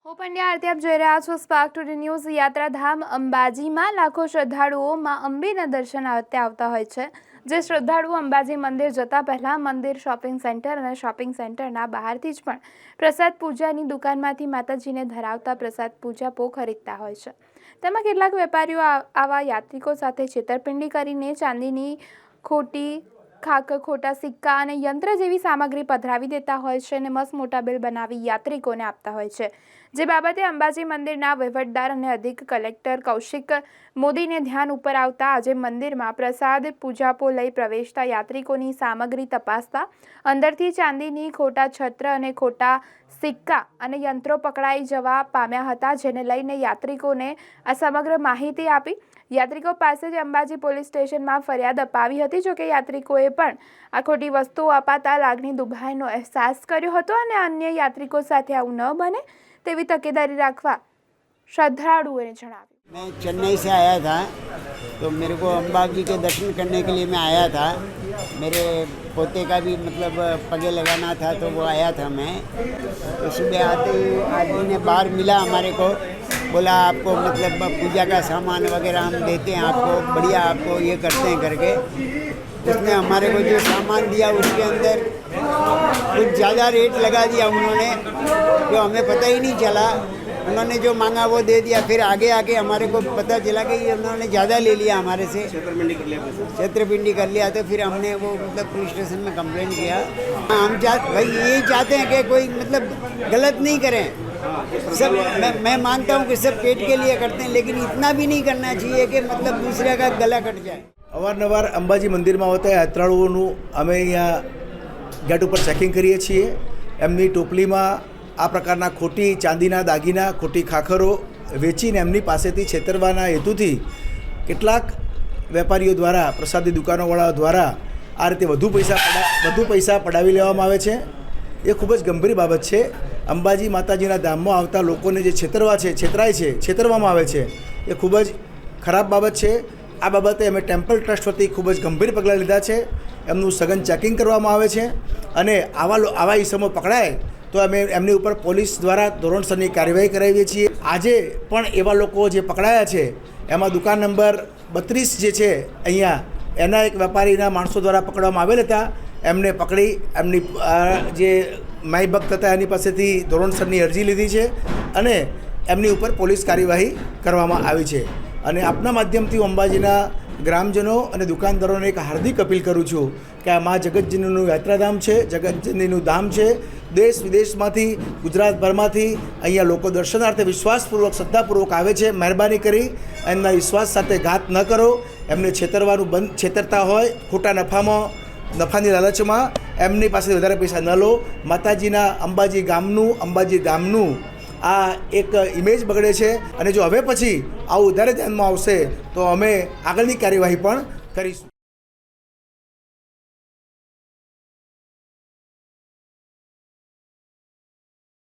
હું પંડ્યા આરતી આપ જોઈ રહ્યા છો સ્પાર્ક ટુડે ન્યૂઝ। યાત્રાધામ અંબાજીમાં લાખો શ્રદ્ધાળુઓ માં અંબેના દર્શન આવતા હોય છે। જે શ્રદ્ધાળુઓ અંબાજી મંદિર જતા પહેલા મંદિર શોપિંગ સેન્ટર અને શોપિંગ સેન્ટરના બહારથી જ પણ પ્રસાદ પૂજાની દુકાનમાંથી માતાજીને ધરાવતા પ્રસાદ પૂજાપો ખરીદતા હોય છે। તેમાં કેટલાક વેપારીઓ આવા યાત્રિકો સાથે છેતરપિંડી કરીને ચાંદીની ખોટા સિક્કા અને યંત્ર જેવી સામગ્રી પધરાવી દેતા હોય છે અને મસ્ત મોટા બિલ બનાવી યાત્રિકોને આપતા હોય છે। જે બાબતે અંબાજી મંદિરના વહીવટદાર અને અધિક કલેક્ટર કૌશિક મોદીને ધ્યાન ઉપર આવતા આજે મંદિરમાં પ્રસાદ પૂજાપો લઈ પ્રવેશતા યાત્રિકોની સામગ્રી તપાસતા અંદરથી ચાંદીની ખોટા છત્ર અને ખોટા સિક્કા અને યંત્રો પકડાઈ જવા પામ્યા હતા। જેને લઈને યાત્રિકોને આ સમગ્ર માહિતી આપી યાત્રિકો પાસે જ અંબાજી પોલીસ સ્ટેશનમાં ફરિયાદ અપાવી હતી। જો કે યાત્રિકોએ પણ આ ખોટી વસ્તુઓ અપાતા લાગણી દુભાઈનો અહેસાસ કર્યો હતો અને અન્ય યાત્રિકો સાથે આવું ન બને તેવી तकेदारी रखवा श्रद्धालुओं ने जणाव्યું। मैं चेन्नई से आया था तो मेरे को अम्बा जी के दर्शन करने के लिए मैं आया था। मेरे पोते का भी मतलब पगे लगाना था तो वो आया था मैं। तो सुबह आते ही आदमी ने बाहर मिला हमारे को, बोला आपको मतलब पूजा का सामान वगैरह हम देते हैं आपको, बढ़िया आपको ये करते हैं करके। उसने हमारे को जो सामान दिया उसके अंदर कुछ ज़्यादा रेट लगा दिया उन्होंने, जो हमें पता ही नहीं चला। उन्होंने जो मांगा वो दे दिया। फिर आगे आके हमारे को पता चला कि उन्होंने ज़्यादा ले लिया हमारे से, छेतरपिंडी कर लिया। तो फिर हमने वो मतलब पुलिस स्टेशन में कंप्लेंट किया। हम भाई यही चाहते हैं कि कोई मतलब गलत नहीं करें। सब मैं मानता हूँ कि सब पेट के लिए करते हैं, लेकिन इतना भी नहीं करना चाहिए कि मतलब दूसरे का गला कट जाए। અવારનવાર અંબાજી મંદિરમાં આવતા યાત્રાળુઓનું અમે અહીંયા ગેટ ઉપર ચેકિંગ કરીએ છીએ। એમની ટોપલીમાં આ પ્રકારના ખોટી ચાંદીના દાગીના, ખોટી ખાખરો વેચીને એમની પાસેથી છેતરવાના હેતુથી કેટલાક વેપારીઓ દ્વારા, પ્રસાદી દુકાનોવાળાઓ દ્વારા આ રીતે વધુ પૈસા પડાવી લેવામાં આવે છે। એ ખૂબ જ ગંભીર બાબત છે। અંબાજી માતાજીના ધામમાં આવતા લોકોને જે છેતરવામાં આવે છે એ ખૂબ જ ખરાબ બાબત છે। આ બાબતે અમે ટેમ્પલ ટ્રસ્ટ વતી ખૂબ જ ગંભીર પગલાં લીધા છે। એમનું સઘન ચેકિંગ કરવામાં આવે છે અને આવા ઇસમો પકડાય તો અમે એમની ઉપર પોલીસ દ્વારા ધોરણસરની કાર્યવાહી કરાવીએ છીએ। આજે પણ એવા લોકો જે પકડાયા છે એમાં દુકાન નંબર 32 જે છે અહીંયા એના એક વેપારીના માણસો દ્વારા પકડવામાં આવેલ હતા। એમને પકડી એમની જે માઈ ભક્ત હતા એની પાસેથી ધોરણસરની અરજી લીધી છે અને એમની ઉપર પોલીસ કાર્યવાહી કરવામાં આવી છે। અને આપના માધ્યમથી હું અંબાજીના ગ્રામજનો અને દુકાનદારોને એક હાર્દિક અપીલ કરું છું કે આ મા જગતજનનીનું યાત્રાધામ છે, જગતજનનીનું ધામ છે। દેશ વિદેશમાંથી, ગુજરાતભરમાંથી અહીંયા લોકો દર્શનાર્થે વિશ્વાસપૂર્વક, શ્રદ્ધાપૂર્વક આવે છે। મહેરબાની કરી એમના વિશ્વાસ સાથે ઘાત ન કરો। એમને છેતરતા હોય ખોટા નફાની લાલચમાં એમની પાસે વધારે પૈસા ન લો। માતાજીના અંબાજી ગામનું આ એક ઇમેજ બગડે છે અને જો હવે પછી આવું વધારે ધ્યાનમાં આવશે તો અમે આગળની કાર્યવાહી પણ કરીશું।